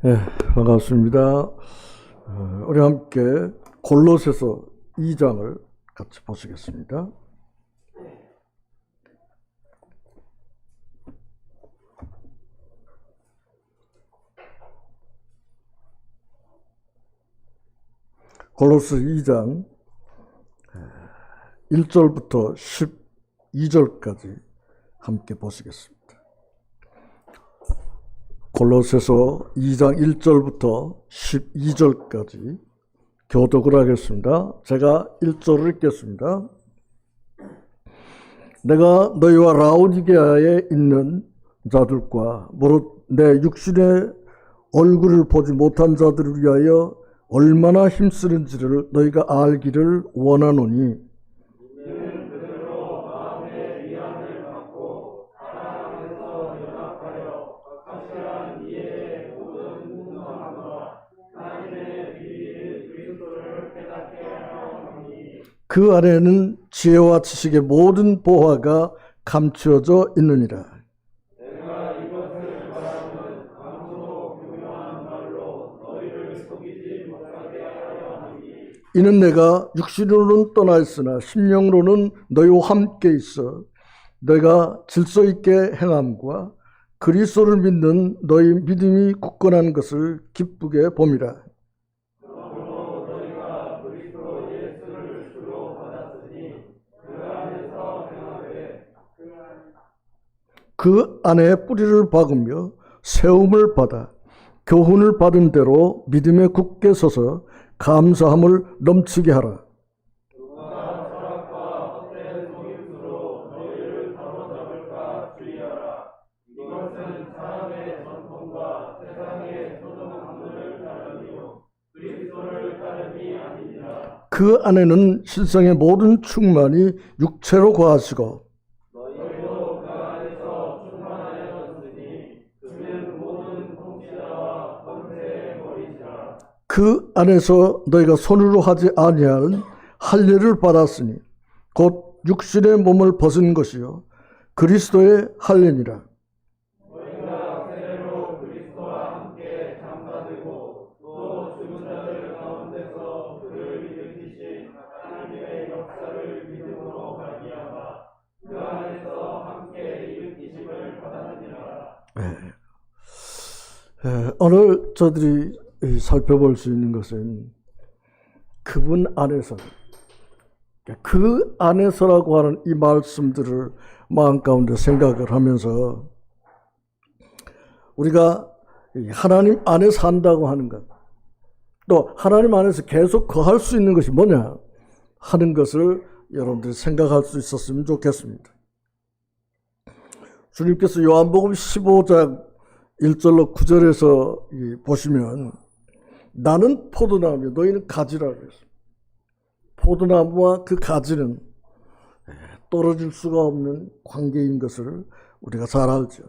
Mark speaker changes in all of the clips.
Speaker 1: 네, 반갑습니다. 우리 함께 골로새서 2장을 같이 보시겠습니다. 골로새 2장 1절부터 12절까지 함께 보시겠습니다. 골로새서 2장 1절부터 12절까지 교독을 하겠습니다. 제가 1절을 읽겠습니다. 내가 너희와 라오디게아에 있는 자들과 무릇 내 육신의 얼굴을 보지 못한 자들을 위하여 얼마나 힘쓰는지를 너희가 알기를 원하노니, 그 안에는 지혜와 지식의 모든 보화가 감추어져 있느니라.
Speaker 2: 내가 이것을 말하면 아무도 교묘한 말로 너희를 속이지 못하게 하려 하니,
Speaker 1: 이는 내가 육신으로는 떠나 있으나 심령으로는 너희와 함께 있어 내가 질서 있게 행함과 그리스도를 믿는 너희 믿음이 굳건한 것을 기쁘게 봄이라.
Speaker 2: 그러므로 너희가 그리스도 예수를 주로 받았으니 그 안에서 행하되
Speaker 1: 그 안에 뿌리를 박으며 세움을 받아 교훈을 받은 대로 믿음에 굳게 서서 감사함을 넘치게 하라.
Speaker 2: 누가 철학과 헛된 속임수로 너희를 사로잡을까 주의하라. 이것은 사람의 전통과 세상의 소동함을 따르며 그리스도를 따름이 아니니라.
Speaker 1: 그 안에는 신성의 모든 충만이 육체로 거하시고
Speaker 2: 너희도 그 안에서 충만하였으니 그는 모든 통치자와 권세의 머리시라.
Speaker 1: 그 안에서 너희가 손으로 하지 아니하는 할례를 받았으니 곧 육신의 몸을 벗은 것이요 그리스도의 할례니라.
Speaker 2: 너희가 세례로 그리스도와 함께 장사되고 또 죽은 자들 가운데서 그를 일으키신 하나님의 역사를 믿음으로 말미암아 그 안에서 함께 일으키심을 받았느니라.
Speaker 1: 오늘 저들이 살펴볼 수 있는 것은 그분 안에서, 그 안에서라고 하는 이 말씀들을 마음 가운데 생각을 하면서 우리가 하나님 안에 산다고 하는 것, 또 하나님 안에서 계속 거할 수 있는 것이 뭐냐 하는 것을 여러분들이 생각할 수 있었으면 좋겠습니다. 주님께서 요한복음 15장 1절로 9절에서 보시면 나는 포도나무며 너희는 가지라고 했습니다. 포도나무와 그 가지는 떨어질 수가 없는 관계인 것을 우리가 잘 알죠.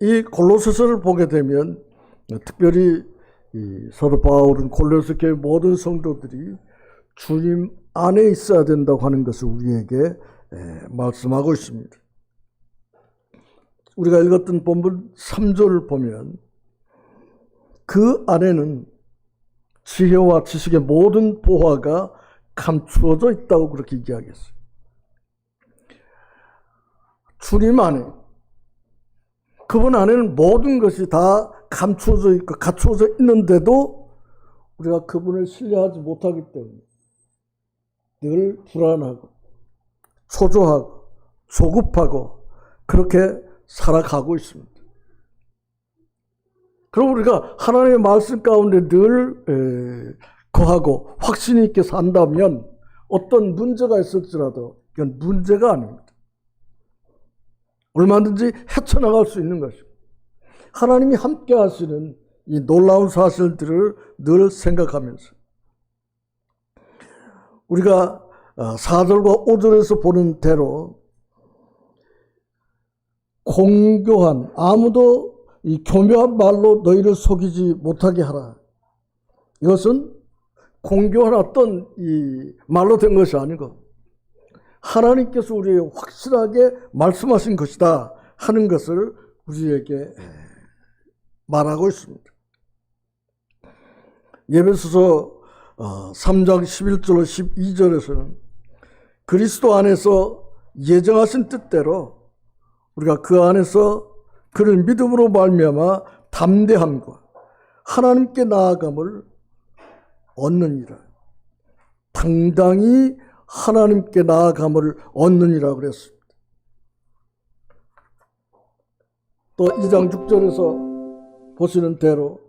Speaker 1: 이 골로새서를 보게 되면 특별히 이 사도 바울은 골로새 교회 모든 성도들이 주님 안에 있어야 된다고 하는 것을 우리에게 말씀하고 있습니다. 우리가 읽었던 본문 3절을 보면 그 안에는 지혜와 지식의 모든 보화가 감추어져 있다고 그렇게 이야기했어요. 주님 안에, 그분 안에는 모든 것이 다 감추어져 있고 갖추어져 있는데도 우리가 그분을 신뢰하지 못하기 때문에 늘 불안하고 초조하고 조급하고 그렇게 살아가고 있습니다. 그럼 우리가 하나님의 말씀 가운데 늘 거하고 확신 있게 산다면 어떤 문제가 있을지라도 이건 문제가 아닙니다. 얼마든지 헤쳐나갈 수 있는 것이고 하나님이 함께 하시는 이 놀라운 사실들을 늘 생각하면서 우리가 4절과 5절에서 보는 대로 공교한, 아무도 이 교묘한 말로 너희를 속이지 못하게 하라. 이것은 공교한 어떤 이 말로 된 것이 아니고 하나님께서 우리에게 확실하게 말씀하신 것이다 하는 것을 우리에게 말하고 있습니다. 에베소서 3장 11절로 12절에서는 그리스도 안에서 예정하신 뜻대로 우리가 그 안에서 그를 믿음으로 말미암아 담대함과 하나님께 나아감을 얻느니라. 당당히 하나님께 나아감을 얻느니라 그랬습니다. 또 2장 6절에서 보시는 대로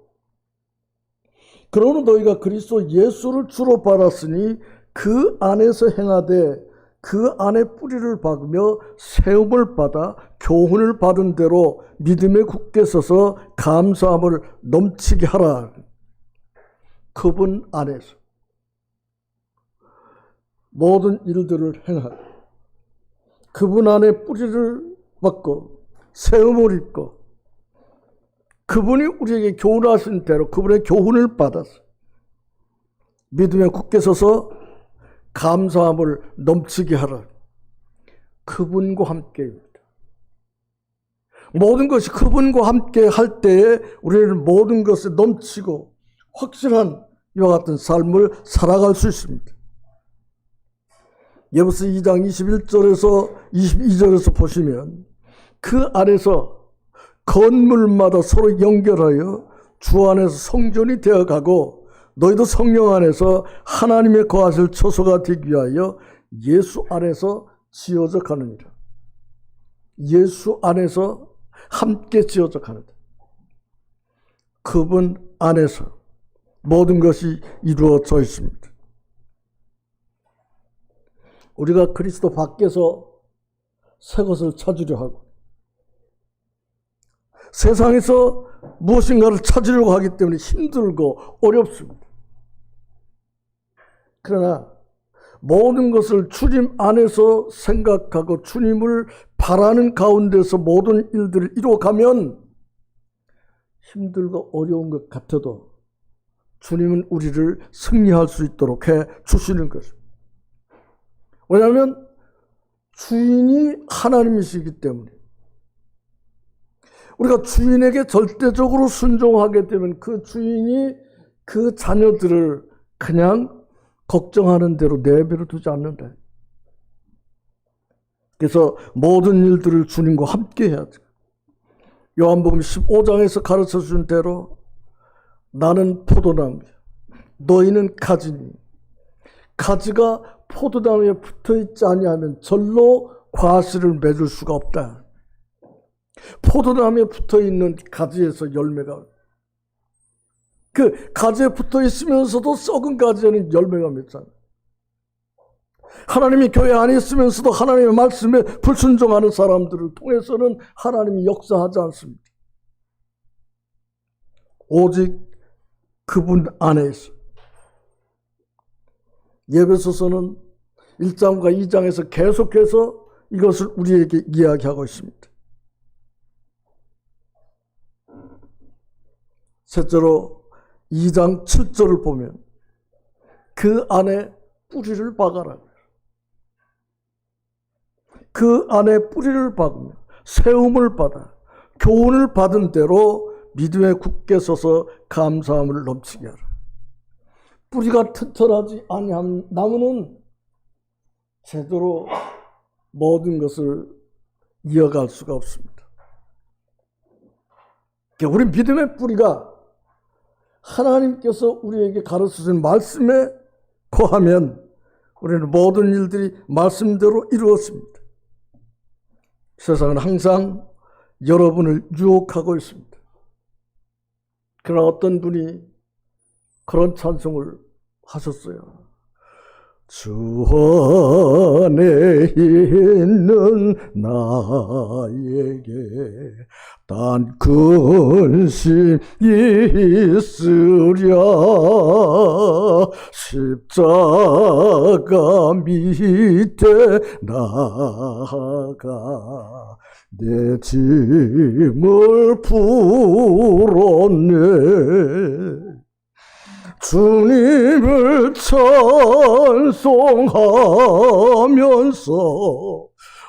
Speaker 1: 그러므로 너희가 그리스도 예수를 주로 받았으니 그 안에서 행하되 그 안에 뿌리를 박으며 세움을 받아 교훈을 받은 대로 믿음에 굳게 서서 감사함을 넘치게 하라. 그분 안에서 모든 일들을 행하고 그분 안에 뿌리를 박고 세움을 입고 그분이 우리에게 교훈하신 대로 그분의 교훈을 받아서 믿음에 굳게 서서 감사함을 넘치게 하라. 그분과 함께입니다. 모든 것이 그분과 함께 할 때에 우리는 모든 것에 넘치고 확실한 이와 같은 삶을 살아갈 수 있습니다. 에베소서 2장 21절에서 22절에서 보시면 그 안에서 건물마다 서로 연결하여 주 안에서 성전이 되어가고 너희도 성령 안에서 하나님의 거하실 처소가 되기 위하여 예수 안에서 지어져 가느니라. 예수 안에서 함께 지어져 가느니라. 그분 안에서 모든 것이 이루어져 있습니다. 우리가 그리스도 밖에서 새 것을 찾으려 하고 세상에서 무엇인가를 찾으려고 하기 때문에 힘들고 어렵습니다. 그러나 모든 것을 주님 안에서 생각하고 주님을 바라는 가운데서 모든 일들을 이루어가면 힘들고 어려운 것 같아도 주님은 우리를 승리할 수 있도록 해 주시는 것입니다. 왜냐하면 주인이 하나님이시기 때문에 우리가 주인에게 절대적으로 순종하게 되면 그 주인이 그 자녀들을 그냥 걱정하는 대로 내버려 두지 않는다. 그래서 모든 일들을 주님과 함께 해야죠. 요한복음 15장에서 가르쳐 준 대로 나는 포도나무야 너희는 가지니 가지가 포도나무에 붙어있지 아니하면 절로 과실을 맺을 수가 없다. 포도나무에 붙어있는 가지에서 열매가 그 가지에 붙어있으면서도 썩은 가지에는 열매가 맺잖아요. 하나님이 교회 안에 있으면서도 하나님의 말씀에 불순종하는 사람들을 통해서는 하나님이 역사하지 않습니다. 오직 그분 안에서 에베소서는 1장과 2장에서 계속해서 이것을 우리에게 이야기하고 있습니다. 셋째로 2장 7절을 보면 그 안에 뿌리를 박아라. 그 안에 뿌리를 박으며 세움을 받아 교훈을 받은 대로 믿음에 굳게 서서 감사함을 넘치게 하라. 뿌리가 튼튼하지 아니한 나무는 제대로 모든 것을 이어갈 수가 없습니다. 우리 믿음의 뿌리가 하나님께서 우리에게 가르쳐준 말씀에 거하면 우리는 모든 일들이 말씀대로 이루어집니다. 세상은 항상 여러분을 유혹하고 있습니다. 그러나 어떤 분이 그런 찬송을 하셨어요. 주 안에 있는 나에게 단 근심이 있으랴 십자가 밑에 나가 내 짐을 풀었네. 주님을 찬송하면서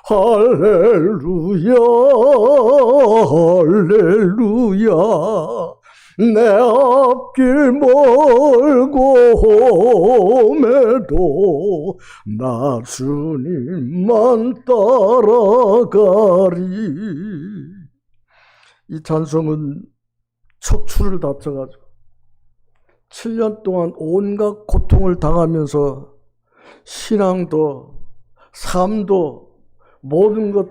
Speaker 1: 할렐루야 할렐루야 내 앞길 멀고 험해도 나 주님만 따라가리. 이 찬송은 척추를 다쳐가지고 7년 동안 온갖 고통을 당하면서 신앙도 삶도 모든 것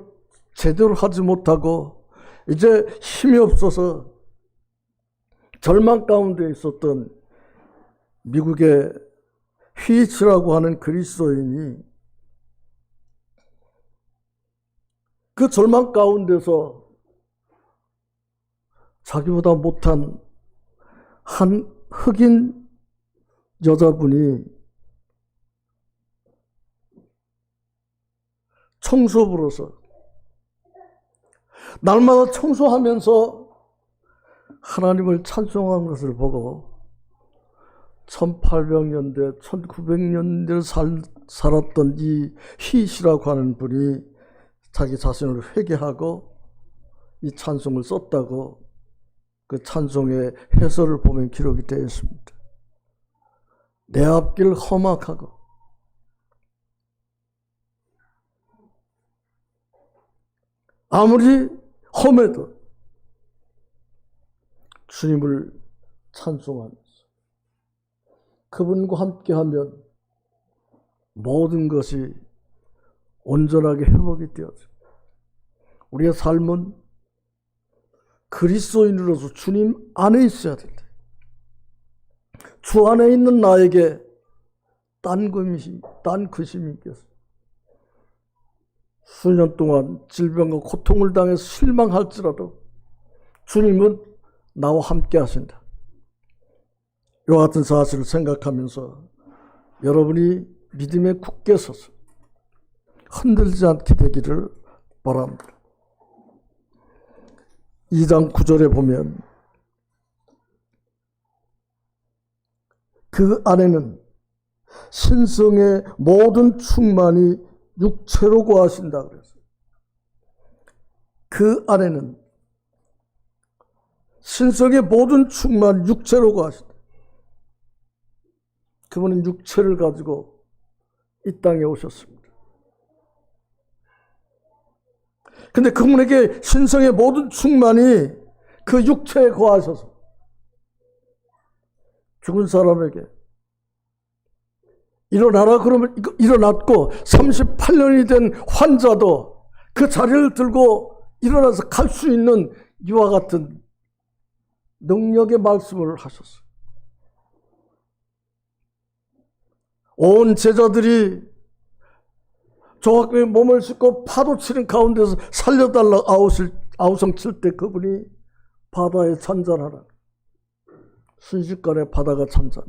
Speaker 1: 제대로 하지 못하고 이제 힘이 없어서 절망 가운데 있었던 미국의 휘츠라고 하는 그리스도인이 그 절망 가운데서 자기보다 못한 한 흑인 여자분이 청소부로서 날마다 청소하면서 하나님을 찬송한 것을 보고 1800년대, 1900년대를 살았던 이 휘시라고 하는 분이 자기 자신을 회개하고 이 찬송을 썼다고 그 찬송의 해설을 보면 기록이 되어 있습니다. 내 앞길 험악하고 아무리 험해도 주님을 찬송하면서 그분과 함께하면 모든 것이 온전하게 회복이 되어져. 우리의 삶은 그리스도인으로서 주님 안에 있어야 된다. 주 안에 있는 나에게 딴 근심이 있겠어. 수년 동안 질병과 고통을 당해서 실망할지라도 주님은 나와 함께 하신다. 이와 같은 사실을 생각하면서 여러분이 믿음에 굳게 서서 흔들리지 않게 되기를 바랍니다. 2장 9절에 보면 그 안에는 신성의 모든 충만이 육체로 거하신다 그랬어요. 그 안에는 신성의 모든 충만이 육체로 거하신다. 그분은 육체를 가지고 이 땅에 오셨습니다. 근데 그분에게 신성의 모든 충만이 그 육체에 거하셔서 죽은 사람에게 일어나라 그러면 일어났고 38년이 된 환자도 그 자리를 들고 일어나서 갈 수 있는 이와 같은 능력의 말씀을 하셨어요. 온 제자들이 조각경에 몸을 싣고 파도 치는 가운데서 살려달라 아우성 칠 때 그분이 바다에 잔잔하라. 순식간에 바다가 잔잔해.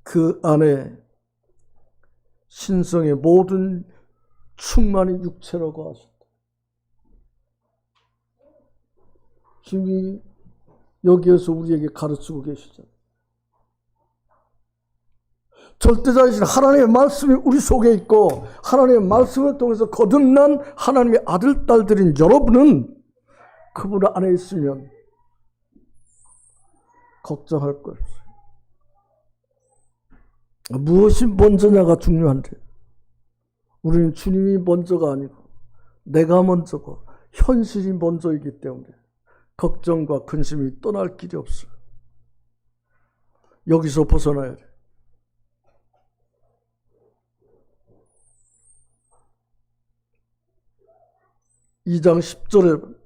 Speaker 1: 그 안에 신성의 모든 충만이 육체라고 하셨다. 주님이 여기에서 우리에게 가르치고 계시잖아요. 절대자이신 하나님의 말씀이 우리 속에 있고 하나님의 말씀을 통해서 거듭난 하나님의 아들, 딸들인 여러분은 그분 안에 있으면 걱정할 거 없어요. 무엇이 먼저냐가 중요한데 우리는 주님이 먼저가 아니고 내가 먼저고 현실이 먼저이기 때문에 걱정과 근심이 떠날 길이 없어요. 여기서 벗어나야 돼. 2장 10절에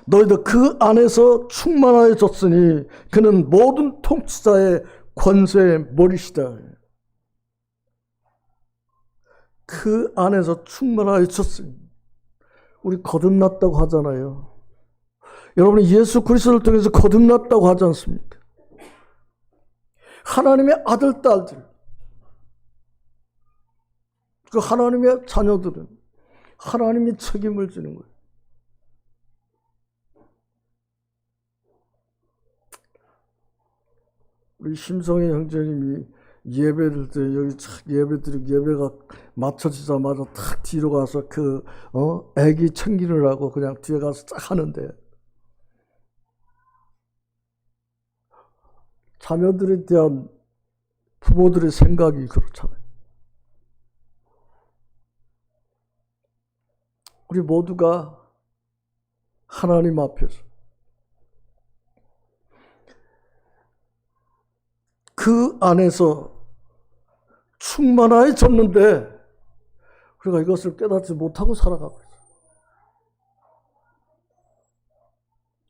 Speaker 1: 너희도 그 안에서 충만하여졌으니 그는 모든 통치자의 권세의 머리시다. 그 안에서 충만하여졌으니 우리 거듭났다고 하잖아요. 여러분이 예수 그리스도를 통해서 거듭났다고 하지 않습니까? 하나님의 아들, 딸들, 그 하나님의 자녀들은 하나님이 책임을 지는 거예요. 우리 심성희 형제님이 예배를 때 여기 착 예배가 맞춰지자마자 탁 뒤로 가서 애기 챙기를 하고 그냥 뒤에 가서 쫙 하는데 자녀들에 대한 부모들의 생각이 그렇잖아요. 우리 모두가 하나님 앞에서 그 안에서 충만해졌는데 우리가 이것을 깨닫지 못하고 살아가고 있어요.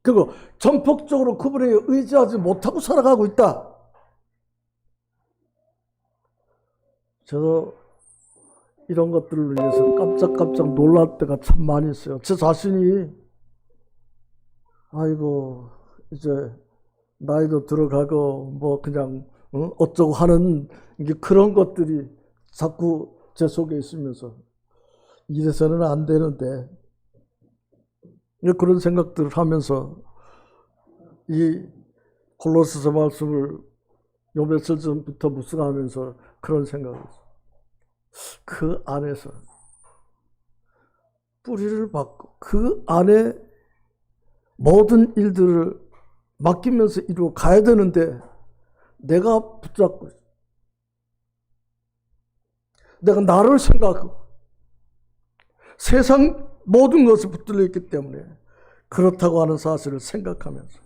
Speaker 1: 그리고 전폭적으로 그분에게 의지하지 못하고 살아가고 있다. 저도 이런 것들을 위해서 깜짝깜짝 놀랄 때가 참 많이 있어요. 제 자신이 아이고 이제 나이도 들어가고 뭐 그냥 어쩌고 하는 그런 것들이 자꾸 제 속에 있으면서 이래서는 안 되는데 그런 생각들을 하면서 이 골로새서 말씀을 요 며칠 전부터 묵상하면서 그런 생각을 했어요. 그 안에서 뿌리를 받고 그 안에 모든 일들을 맡기면서 이루어 가야 되는데 내가 붙잡고 있어. 내가 나를 생각하고 세상 모든 것을 붙들려 있기 때문에 그렇다고 하는 사실을 생각하면서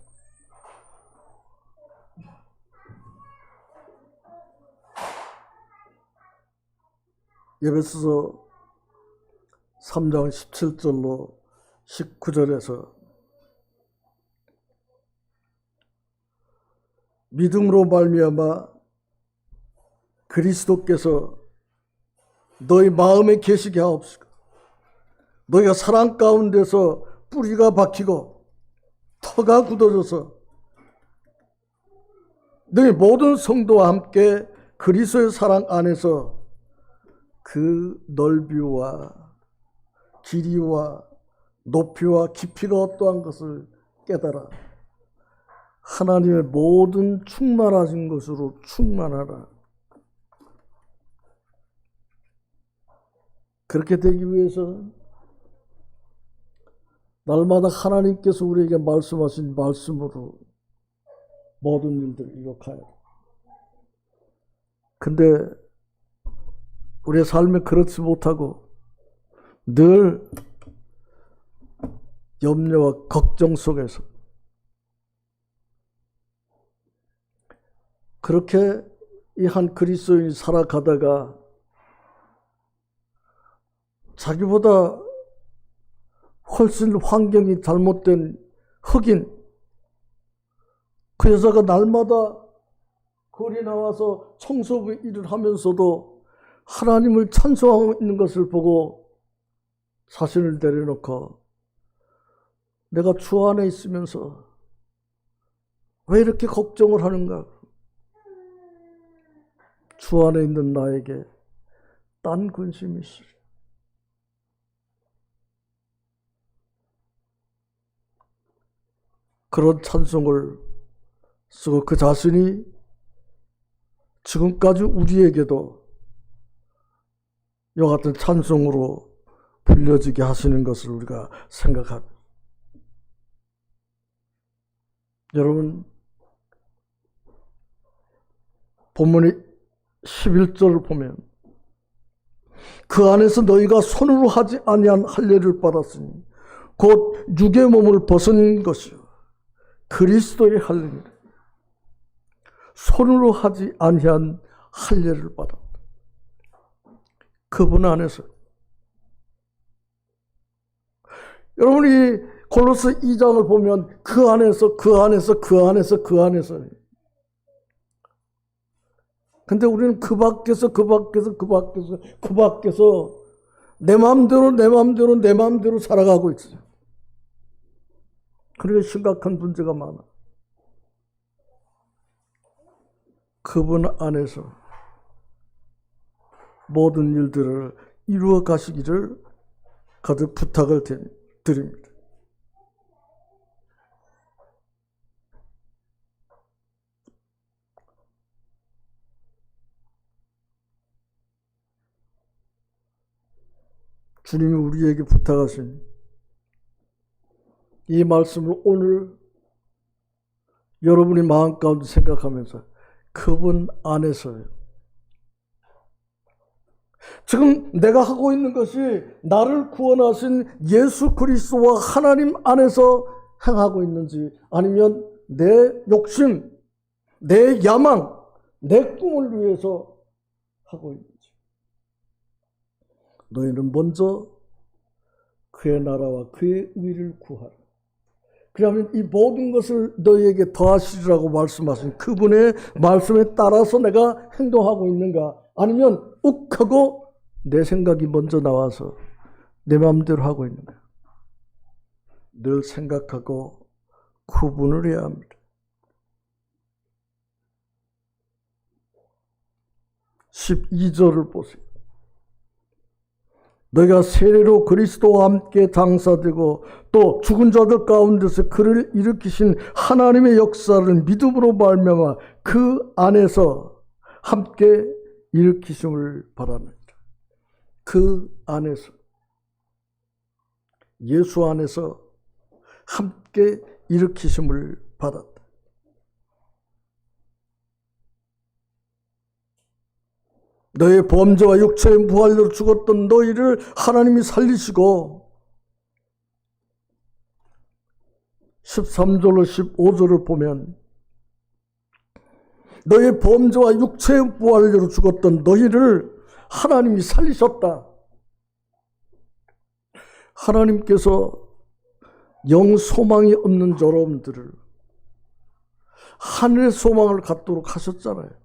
Speaker 1: 에베소서 3장 17절로 19절에서 믿음으로 말미암아 그리스도께서 너희 마음에 계시게 하옵시고 너희가 사랑 가운데서 뿌리가 박히고 터가 굳어져서 너희 모든 성도와 함께 그리스도의 사랑 안에서 그 넓이와 길이와 높이와 깊이가 어떠한 것을 깨달아 하나님의 모든 충만하신 것으로 충만하라. 그렇게 되기 위해서 날마다 하나님께서 우리에게 말씀하신 말씀으로 모든 일들을 이룩하여. 근데 우리의 삶에 그렇지 못하고 늘 염려와 걱정 속에서 그렇게 이 한 그리스도인이 살아가다가 자기보다 훨씬 환경이 잘못된 흑인 그 여자가 날마다 거리에 나와서 청소부 일을 하면서도 하나님을 찬송하고 있는 것을 보고 자신을 내려놓고 내가 주 안에 있으면서 왜 이렇게 걱정을 하는가? 주 안에 있는 나에게 딴 근심이 있으리. 그런 찬송을 쓰고 그 자신이 지금까지 우리에게도 이와 같은 찬송으로 불려지게 하시는 것을 우리가 생각합니다. 여러분, 본문의 11절을 보면 그 안에서 너희가 손으로 하지 아니한 할례를 받았으니 곧 육의 몸을 벗은 것이요 그리스도의 할례니라. 손으로 하지 아니한 할례를 받았다. 그분 안에서. 여러분이 골로새 2장을 보면 그 안에서 근데 우리는 그 밖에서 내 마음대로 살아가고 있어요. 그러니까 심각한 문제가 많아. 그분 안에서 모든 일들을 이루어 가시기를 거듭 부탁을 드립니다. 주님이 우리에게 부탁하신 이 말씀을 오늘 여러분의 마음 가운데 생각하면서 그분 안에서요. 지금 내가 하고 있는 것이 나를 구원하신 예수 그리스도와 하나님 안에서 행하고 있는지, 아니면 내 욕심, 내 야망, 내 꿈을 위해서 하고 있는지. 너희는 먼저 그의 나라와 그의 의를 구하라. 그러면 이 모든 것을 너희에게 더하시리라고 말씀하신 그분의 말씀에 따라서 내가 행동하고 있는가? 아니면 욱하고 내 생각이 먼저 나와서 내 마음대로 하고 있는가? 늘 생각하고 구분을 해야 합니다. 12절을 보세요. 너희가 세례로 그리스도와 함께 장사되고 또 죽은 자들 가운데서 그를 일으키신 하나님의 역사를 믿음으로 말미암아 그 안에서 함께 일으키심을 바랍니다. 그 안에서, 예수 안에서 함께 일으키심을 받았다. 너의 범죄와 육체의 부활로 죽었던 너희를 하나님이 살리시고, 13절로 15절을 보면 너의 범죄와 육체의 부활로 죽었던 너희를 하나님이 살리셨다. 하나님께서 영 소망이 없는 여러분들을 하늘의 소망을 갖도록 하셨잖아요.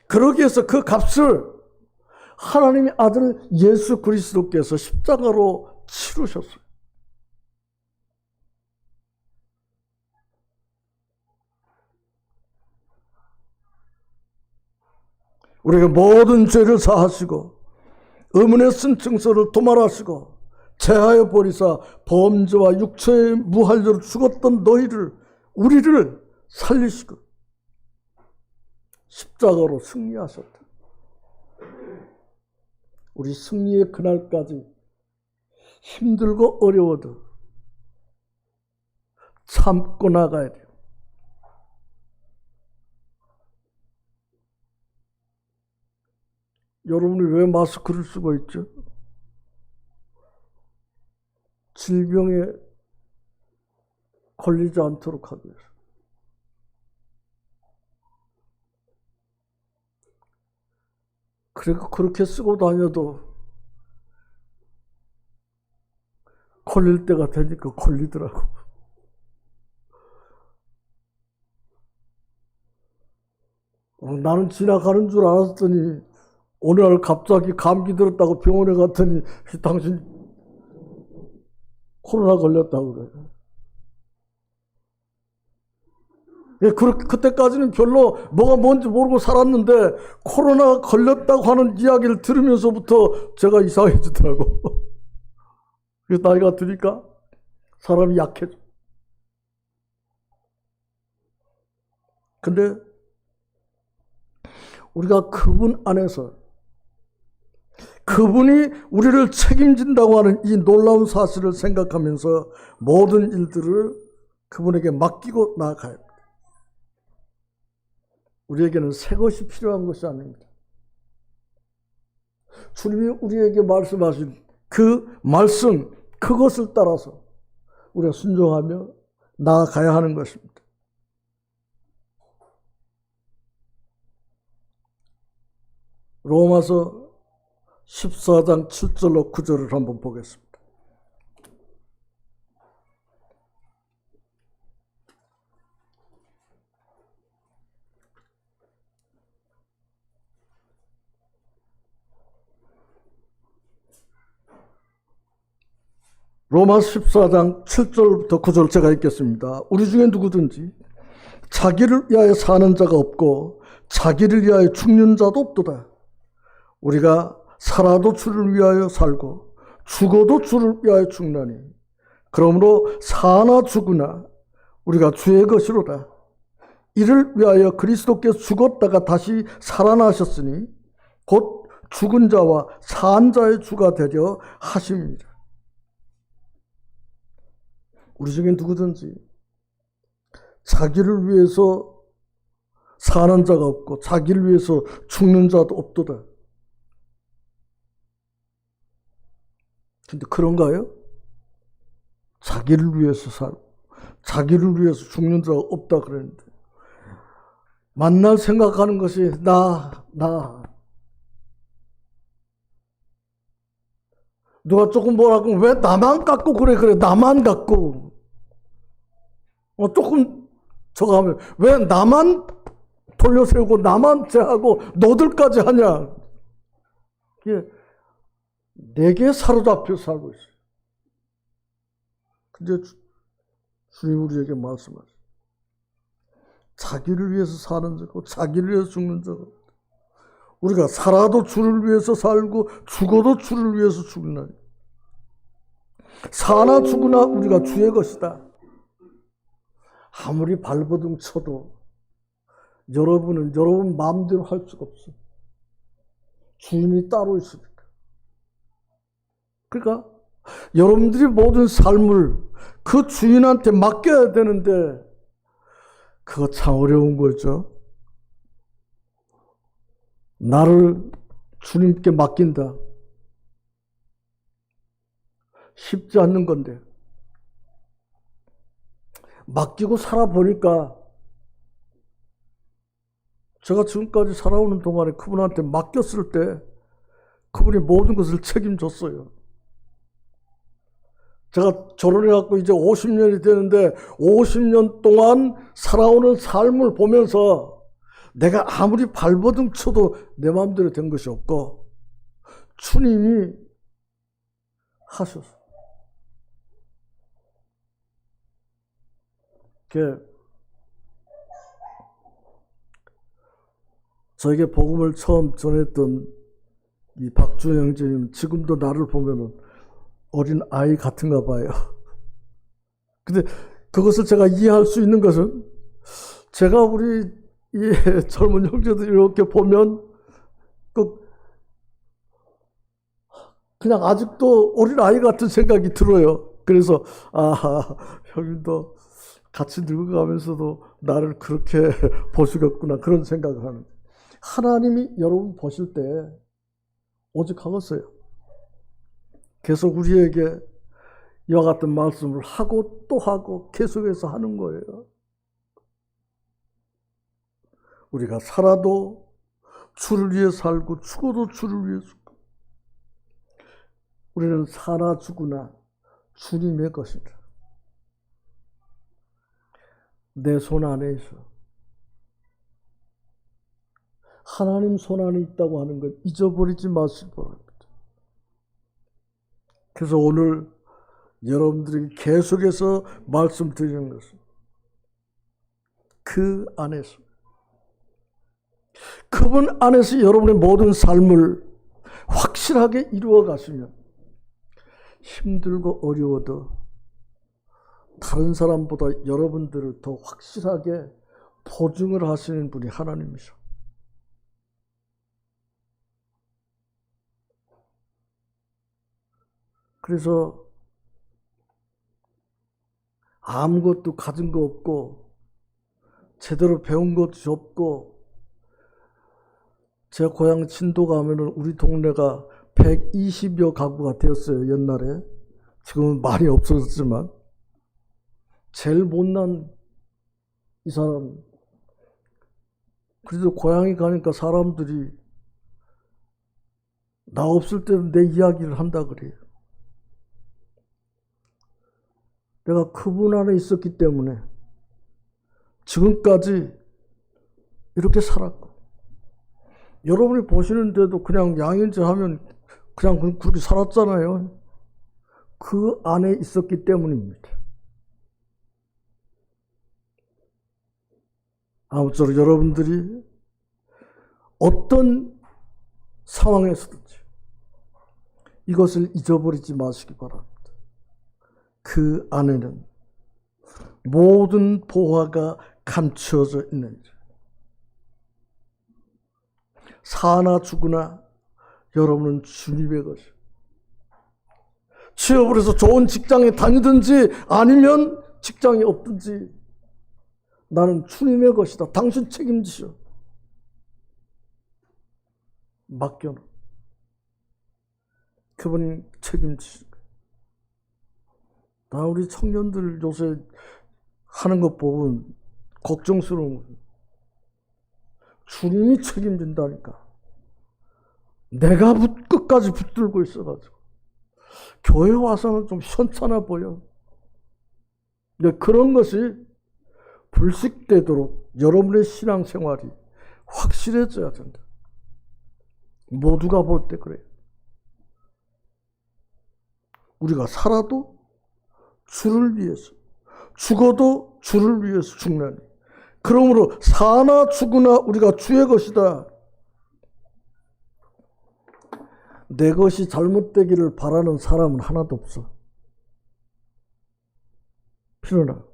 Speaker 1: 그러기 위해서 그 값을 하나님의 아들 예수 그리스도께서 십자가로 치르셨어요. 우리가 모든 죄를 사하시고 의문의 쓴 증서를 도말하시고 제하여 버리사 범죄와 육체의 무할대로 죽었던 너희를, 우리를 살리시고 십자가로 승리하셨다. 우리 승리의 그날까지 힘들고 어려워도 참고 나가야 돼요. 여러분이 왜 마스크를 쓰고 있죠? 질병에 걸리지 않도록 하기 위해서. 그러니까 그렇게 쓰고 다녀도 걸릴 때가 되니까 걸리더라고. 나는 지나가는 줄 알았더니 어느 날 갑자기 감기 들었다고 병원에 갔더니 당신 코로나 걸렸다고 그래요. 그때까지는 별로 뭐가 뭔지 모르고 살았는데 코로나 걸렸다고 하는 이야기를 들으면서부터 제가 이상해지더라고. 그래서 나이가 드니까 사람이 약해져. 근데 우리가 그분 안에서 그분이 우리를 책임진다고 하는 이 놀라운 사실을 생각하면서 모든 일들을 그분에게 맡기고 나아가야 합니다. 우리에게는 새 것이 필요한 것이 아닙니다. 주님이 우리에게 말씀하신 그 말씀, 그것을 따라서 우리가 순종하며 나아가야 하는 것입니다. 로마서 14장 7절로 9절을 한번 보겠습니다. 로마 14장 7절부터 9절 제가 읽겠습니다. 우리 중에 누구든지 자기를 위하여 사는 자가 없고 자기를 위하여 죽는 자도 없도다. 우리가 살아도 주를 위하여 살고 죽어도 주를 위하여 죽나니 그러므로 사나 죽으나 우리가 주의 것이로다. 이를 위하여 그리스도께서 죽었다가 다시 살아나셨으니 곧 죽은 자와 산 자의 주가 되려 하심이라. 우리 중에 누구든지 자기를 위해서 사는 자가 없고 자기를 위해서 죽는 자도 없도다. 근데 그런가요? 자기를 위해서 살고 자기를 위해서 죽는 자가 없다 그랬는데 만날 생각하는 것이 나. 누가 조금 뭐라고 왜 나만 갖고 그래 나만 갖고 조금 저거 하면 왜 나만 돌려세우고 나만 제하고 너들까지 하냐. 이게 내게 사로잡혀 살고 있어요. 근데 주님 우리에게 말씀하세요. 자기를 위해서 사는 자고 자기를 위해서 죽는 자고 우리가 살아도 주를 위해서 살고 죽어도 주를 위해서 죽나니 사나 죽으나 우리가 주의 것이다. 아무리 발버둥 쳐도 여러분은 여러분 마음대로 할 수가 없어. 주인이 따로 있으니까. 그러니까 여러분들이 모든 삶을 그 주인한테 맡겨야 되는데 그거 참 어려운 거죠. 나를 주님께 맡긴다. 쉽지 않는 건데 맡기고 살아보니까 제가 지금까지 살아오는 동안에 그분한테 맡겼을 때 그분이 모든 것을 책임졌어요. 제가 결혼해갖고 이제 50년이 되는데 50년 동안 살아오는 삶을 보면서 내가 아무리 발버둥 쳐도 내 마음대로 된 것이 없고 주님이 하셔서 저에게 복음을 처음 전했던 이 박주영 형제님 지금도 나를 보면은 어린 아이 같은가 봐요. 근데 그것을 제가 이해할 수 있는 것은 제가 우리 이 젊은 형제들 이렇게 보면 그냥 아직도 어린 아이 같은 생각이 들어요. 그래서 형님도 같이 늙어가면서도 나를 그렇게 보시겠구나 그런 생각을 하는데 하나님이 여러분 보실 때 오직 하겠어요. 계속 우리에게 이와 같은 말씀을 하고 또 하고 계속해서 하는 거예요. 우리가 살아도 주를 위해 살고 죽어도 주를 위해 죽고 우리는 사나 죽으나 주님의 것이다. 내 손 안에 있어. 하나님 손 안에 있다고 하는 것 잊어버리지 마시기 바랍니다. 그래서 오늘 여러분들에게 계속해서 말씀드리는 것은 그 안에서 그분 안에서 여러분의 모든 삶을 확실하게 이루어 가시면 힘들고 어려워도 다른 사람보다 여러분들을 더 확실하게 보증을 하시는 분이 하나님이셔. 그래서 아무것도 가진 거 없고 제대로 배운 것도 없고 제 고향 진도 가면은 우리 동네가 120여 가구가 되었어요. 옛날에. 지금은 많이 없어졌지만 제일 못난 이 사람. 그래도 고향에 가니까 사람들이 나 없을 때는 내 이야기를 한다 그래요. 내가 그분 안에 있었기 때문에 지금까지 이렇게 살았고 여러분이 보시는데도 그냥 양인제 하면 그냥 그렇게 살았잖아요. 그 안에 있었기 때문입니다. 아무쪼록 여러분들이 어떤 상황에서든지 이것을 잊어버리지 마시기 바랍니다. 그 안에는 모든 보화가 감추어져 있느니라. 사나 죽으나 여러분은 주님의 것이에요. 취업을 해서 좋은 직장에 다니든지 아니면 직장이 없든지 나는 주님의 것이다. 당신 책임지셔. 맡겨놓. 그분이 책임지시는 거예요. 나 우리 청년들 요새 하는 것 보면 걱정스러운 거예요. 주님이 책임진다니까. 내가 끝까지 붙들고 있어가지고. 교회 와서는 좀 현찮아 보여. 근데 그런 것이 불식되도록 여러분의 신앙생활이 확실해져야 된다. 모두가 볼 때 그래요. 우리가 살아도 주를 위해서, 죽어도 주를 위해서 죽나니. 그러므로 사나 죽으나 우리가 주의 것이다. 내 것이 잘못되기를 바라는 사람은 하나도 없어. 필요나.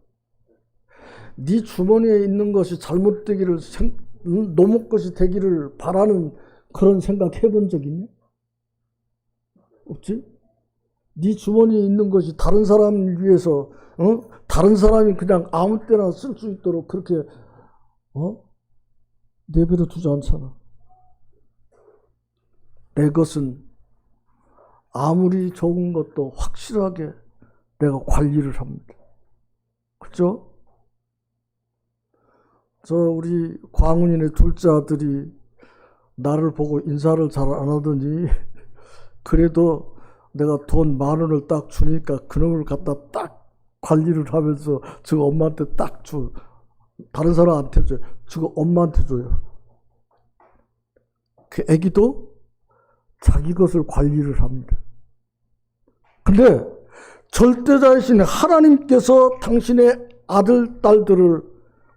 Speaker 1: 네 주머니에 있는 것이 잘못되기를, 노목 것이 되기를 바라는 그런 생각 해본 적 있냐? 없지? 네 주머니에 있는 것이 다른 사람을 위해서, 다른 사람이 그냥 아무 때나 쓸 수 있도록 그렇게, 내버려 두지 않잖아. 내 것은 아무리 적은 것도 확실하게 내가 관리를 합니다. 그죠? 우리 광훈이네 둘째 아들이 나를 보고 인사를 잘 안 하더니 그래도 내가 돈 10,000원을 딱 주니까 그놈을 갖다 딱 관리를 하면서 저거 엄마한테 딱 줘. 다른 사람한테 줘요. 저거 엄마한테 줘요. 그 애기도 자기 것을 관리를 합니다. 근데 절대자이신 하나님께서 당신의 아들, 딸들을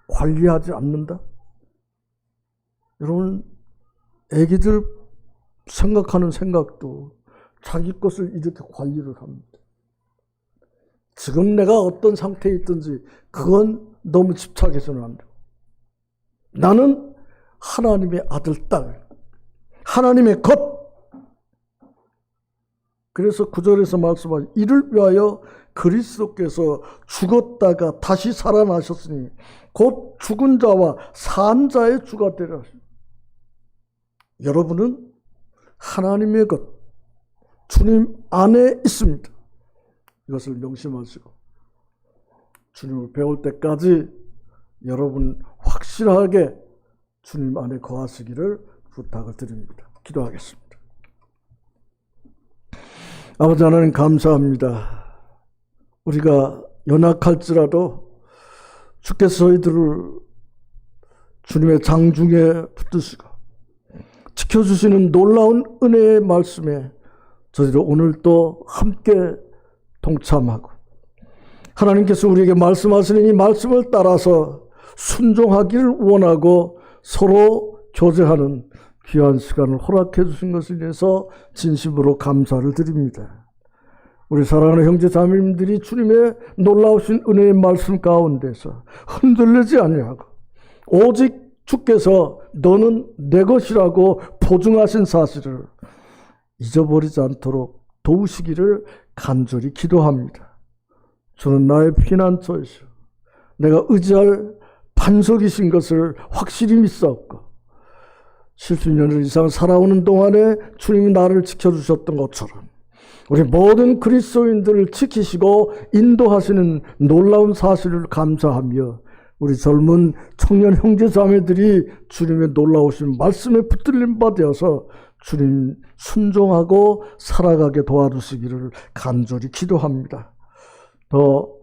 Speaker 1: 관리하지 않는다? 여러분, 애기들 생각하는 생각도 자기 것을 이렇게 관리를 합니다. 지금 내가 어떤 상태에 있든지 그건 너무 집착해서는 안 돼요. 나는 하나님의 아들, 딸, 하나님의 것. 그래서 9절에서 말씀하신 이를 위하여 그리스도께서 죽었다가 다시 살아나셨으니 곧 죽은 자와 산 자의 주가 되라. 여러분은 하나님의 것, 주님 안에 있습니다. 이것을 명심하시고 주님을 배울 때까지 여러분 확실하게 주님 안에 거하시기를 부탁을 드립니다. 기도하겠습니다. 아버지 하나님 감사합니다. 우리가 연약할지라도 주께서 저희들을 주님의 장중에 붙드시고 지켜주시는 놀라운 은혜의 말씀에 저희들 오늘 또 함께 동참하고 하나님께서 우리에게 말씀하시는 이 말씀을 따라서 순종하기를 원하고 서로 교제하는 귀한 시간을 허락해 주신 것을 위해서 진심으로 감사를 드립니다. 우리 사랑하는 형제 자매님들이 주님의 놀라우신 은혜의 말씀 가운데서 흔들리지 아니하고 오직 주께서 너는 내 것이라고 보증하신 사실을 잊어버리지 않도록 도우시기를 간절히 기도합니다. 주는 나의 피난처이시오. 내가 의지할 반석이신 것을 확실히 믿사옵고 70년을 이상 살아오는 동안에 주님이 나를 지켜주셨던 것처럼 우리 모든 그리스도인들을 지키시고 인도하시는 놀라운 사실을 감사하며 우리 젊은 청년 형제 자매들이 주님의 놀라우신 말씀에 붙들림 받아서 주님 순종하고 살아가게 도와주시기를 간절히 기도합니다. 또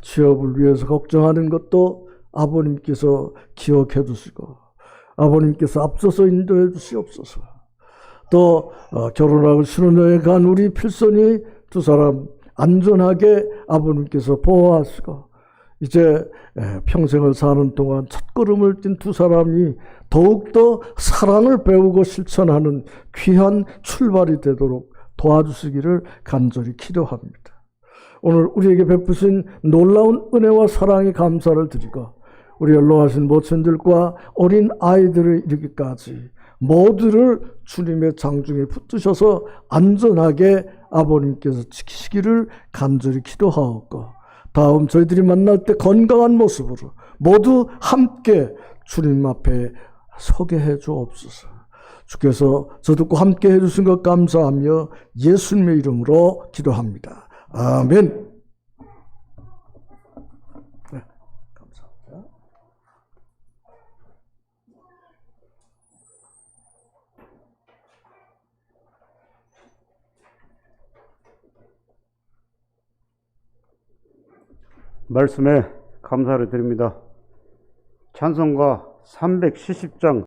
Speaker 1: 취업을 위해서 걱정하는 것도 아버님께서 기억해 주시고 아버님께서 앞서서 인도해 주시옵소서. 또 결혼하고 신혼여행 간 우리 필손이 두 사람 안전하게 아버님께서 보호하시고 이제 평생을 사는 동안 첫걸음을 뛴 두 사람이 더욱더 사랑을 배우고 실천하는 귀한 출발이 되도록 도와주시기를 간절히 기도합니다. 오늘 우리에게 베푸신 놀라운 은혜와 사랑에 감사를 드리고 우리 연로하신 모친들과 어린 아이들을 이르기까지 모두를 주님의 장중에 붙드셔서 안전하게 아버님께서 지키시기를 간절히 기도하옵고, 다음 저희들이 만날 때 건강한 모습으로 모두 함께 주님 앞에 서게 해 주옵소서. 주께서 저 듣고 함께 해주신 것 감사하며 예수님의 이름으로 기도합니다. 아멘. 네, 감사합니다.
Speaker 3: 말씀에 감사를 드립니다. 찬송가 370장